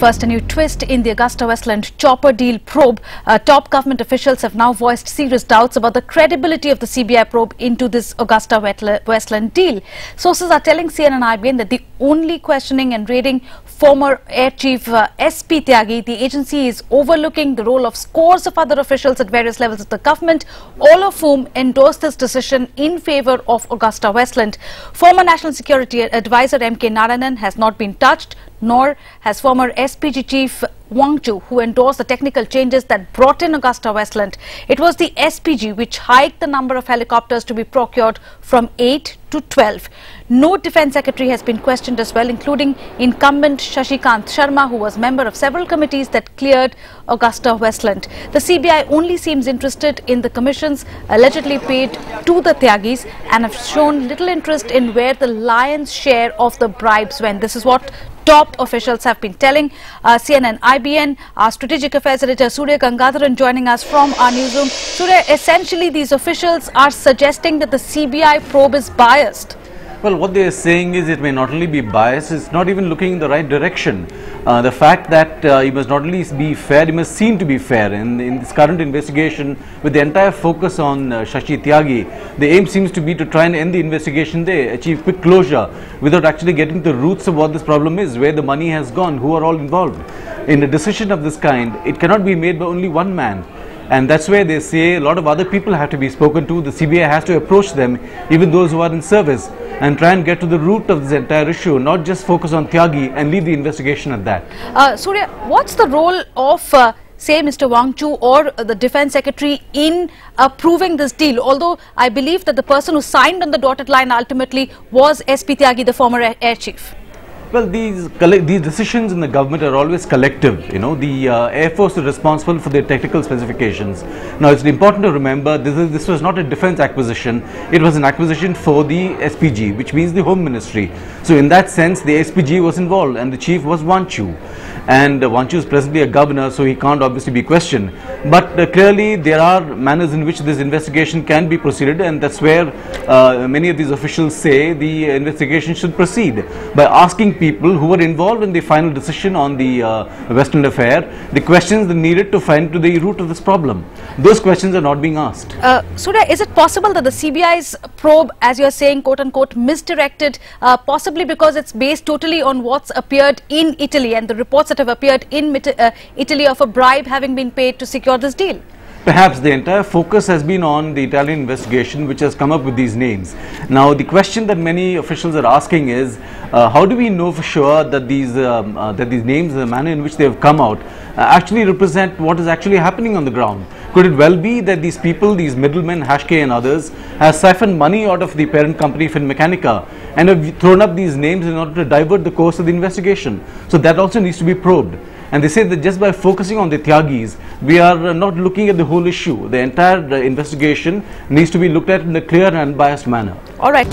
First, a new twist in the AgustaWestland chopper deal probe. Top government officials have now voiced serious doubts about the credibility of the CBI probe into this AgustaWestland deal. Sources are telling CNN and IBN that the only questioning and raiding former Air Chief SP Tyagi, the agency is overlooking the role of scores of other officials at various levels of the government, all of whom endorsed this decision in favour of AgustaWestland. Former National Security Advisor M.K. Narayanan has not been touched, nor has former SPG Chief Wang Chu, who endorsed the technical changes that brought in AgustaWestland. It was the SPG which hiked the number of helicopters to be procured from 8 to 12. No Defence Secretary has been questioned as well, including incumbent Shashikant Sharma, who was member of several committees that cleared AgustaWestland. The CBI only seems interested in the commissions allegedly paid to the Tyagis and have shown little interest in where the lion's share of the bribes went. This is what top officials have been telling CNN IBN. Our strategic affairs editor Surya Gangadharan joining us from our newsroom. Surya, essentially these officials are suggesting that the CBI probe is biased. Well, what they are saying is it may not only be biased, it's not even looking in the right direction. The fact that it must not only be fair, it must seem to be fair. In this current investigation, with the entire focus on Shashi Tyagi, the aim seems to be to try and end the investigation there, achieve quick closure, without actually getting to the roots of what this problem is, where the money has gone, who are all involved. In a decision of this kind, it cannot be made by only one man. And that's where they say a lot of other people have to be spoken to. The CBI has to approach them, even those who are in service, and try and get to the root of this entire issue, not just focus on Tyagi and leave the investigation at that. Surya, what's the role of say Mr. Wang Chu or the Defence Secretary in approving this deal? Although I believe that the person who signed on the dotted line ultimately was SP Tyagi, the former Air Chief. Well, these decisions in the government are always collective. You know, the Air Force is responsible for their technical specifications. Now, it's important to remember this was not a defence acquisition. It was an acquisition for the SPG, which means the Home Ministry. So, in that sense, the SPG was involved, and the chief was Wang Chu. And Wang Chu is presently a governor, so he can't obviously be questioned. But clearly, there are manners in which this investigation can be proceeded, and that's where many of these officials say the investigation should proceed by asking people who were involved in the final decision on the Westland affair the questions they needed to find to the root of this problem. Those questions are not being asked. Surya, is it possible that the CBI's probe, as you are saying, quote unquote, misdirected, possibly because it's based totally on what's appeared in Italy and the reports that have appeared in Italy of a bribe having been paid to secure this deal? Perhaps the entire focus has been on the Italian investigation, which has come up with these names. Now, the question that many officials are asking is, how do we know for sure that these names, the manner in which they have come out, actually represent what is actually happening on the ground? Could it well be that these people, these middlemen, Hashke and others, have siphoned money out of the parent company Finmeccanica and have thrown up these names in order to divert the course of the investigation? So that also needs to be probed. And they say that just by focusing on the Tyagis, we are not looking at the whole issue. The entire investigation needs to be looked at in a clear and unbiased manner. All right.